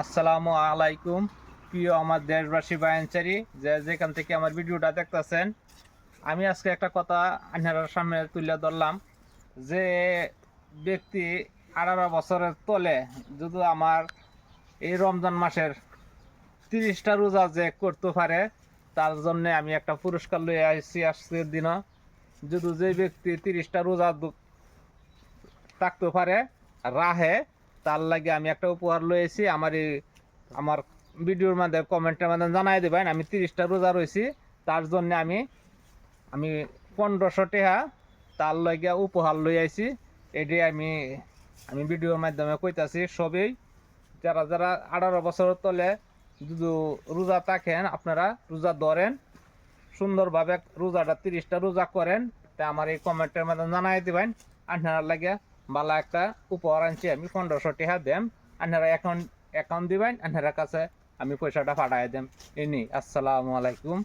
আসসালামু আলাইকুম প্রিয় আমার দেশবাসী বায়ানচারী যেখান থেকে আমার ভিডিওটা দেখতেছেন। আমি আজকে একটা কথা আপনার সামনে তুলে ধরলাম যে ব্যক্তি 18 বছরের তলে যদি আমার এই রমজান মাসের 30টা রোজা যে করতে পারে তার জন্য আমি একটা পুরস্কার লয়ে আসছি আজকের দিনও। যদি যে ব্যক্তি 30টা রোজা থাকতে পারে রাহে, তার লাগে আমি একটা উপহার লয়েছি। আমার ভিডিওর মধ্যে কমেন্টের মধ্যে জানাই দেবেন আমি 30টা রোজা রয়েছি, তার জন্য আমি 1500 টাকা তার লাগে উপহার লই আইছি। এটাই আমি ভিডিওর মাধ্যমে কইতাছি। সবই যারা যারা 18 বছরের তলে যদি রোজা থাকেন, আপনারা রোজা ধরেন সুন্দরভাবে, রোজাটা 30টা রোজা করেন, তা আমার এই কমেন্টের মধ্যে জানাই দিবেন। আপনারা লাগে ভালো একটা উপহার আনছি আমি, 1500 টাকা দেন। আপনারা অ্যাকাউন্ট দিবেন, আপনারা কাছে আমি পয়সাটা পাঠাই দেন। এনি আসসালামু আলাইকুম।